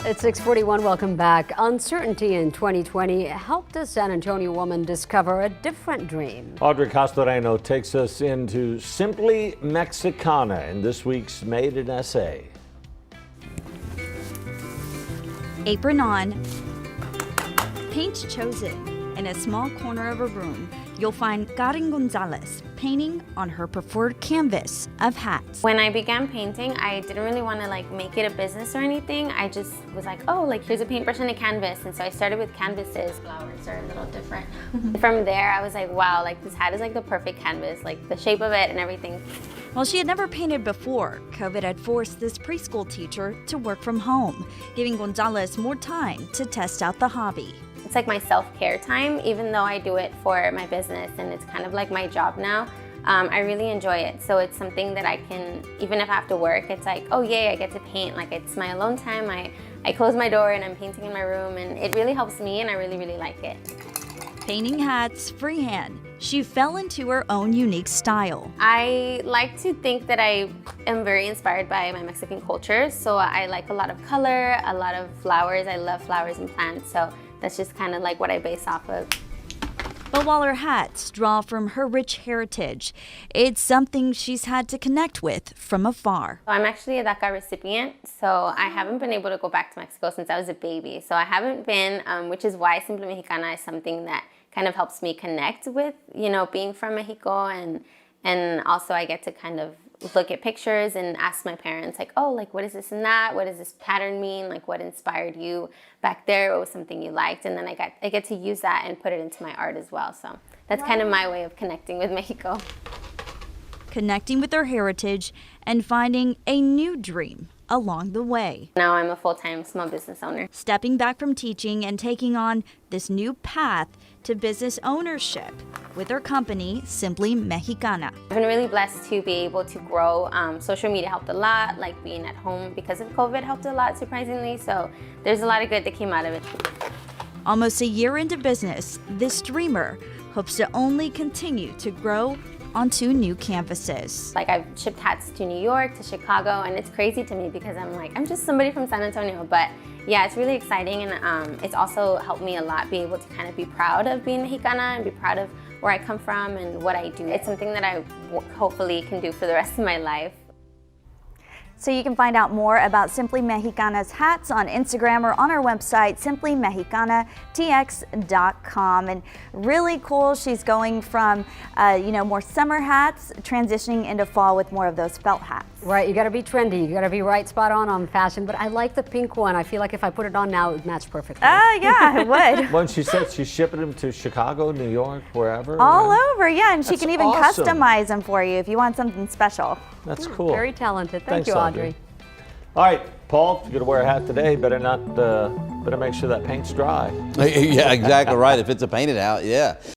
It's 6:41. Welcome back. Uncertainty in 2020 helped a San Antonio woman discover a different dream. Audrey Castoreno takes us into Simply Mexicana in this week's Made in SA. Apron on, paint chosen. In a small corner of a room, you'll find Karen Gonzalez painting on her preferred canvas of hats. When I began painting, I didn't really want to make it a business or anything. I just was like, oh, here's a paintbrush and a canvas. And so I started with canvases. Flowers are a little different. From there, I was like, wow, this hat is the perfect canvas, the shape of it and everything. While she had never painted before, COVID had forced this preschool teacher to work from home, giving Gonzalez more time to test out the hobby. It's my self-care time, even though I do it for my business and it's kind of like my job now. I really enjoy it. So it's something that I can, even if I have to work, it's oh yay, I get to paint. It's my alone time. I close my door and I'm painting in my room, and it really helps me and I really, really like it. Painting hats freehand, she fell into her own unique style. I like to think that I am very inspired by my Mexican culture. So I like a lot of color, a lot of flowers. I love flowers and plants. So that's just kind of what I base off of. But while her hats draw from her rich heritage, it's something she's had to connect with from afar. I'm actually a DACA recipient, so I haven't been able to go back to Mexico since I was a baby. So I haven't been, which is why Simply Mexicana is something that kind of helps me connect with, being from Mexico, and also I get to kind of look at pictures and ask my parents what is this and that? What does this pattern mean? What inspired you back there? What was something you liked? And then I get to use that and put it into my art as well. So that's kind of my way of connecting with Mexico. Connecting with her heritage and finding a new dream along the way. Now I'm a full-time small business owner. Stepping back from teaching and taking on this new path to business ownership with her company, Simply Mexicana. I've been really blessed to be able to grow. Social media helped a lot, being at home because of COVID helped a lot, surprisingly. So there's a lot of good that came out of it. Almost a year into business, this dreamer hopes to only continue to grow onto new canvases. I've shipped hats to New York, to Chicago, and it's crazy to me because I'm just somebody from San Antonio. But yeah, it's really exciting, and it's also helped me a lot be able to kind of be proud of being Mexicana and be proud of where I come from and what I do. It's something that I hopefully can do for the rest of my life. So you can find out more about Simply Mexicana's hats on Instagram or on our website, simplymexicana.tx.com. And really cool, she's going from, more summer hats, transitioning into fall with more of those felt hats. Right, you got to be trendy. You got to be right spot on fashion. But I like the pink one. I feel like if I put it on now, it would match perfectly. Yeah, it would. When she said she's shipping them to Chicago, New York, wherever. All over, yeah. And she That's can even awesome. customize them for you if you want something special. That's cool. Very talented. Thank Thanks, you, Audrey. All right, Paul, if you're gonna wear a hat today, better make sure that paint's dry. Yeah, exactly right. If it's a painted out, yeah.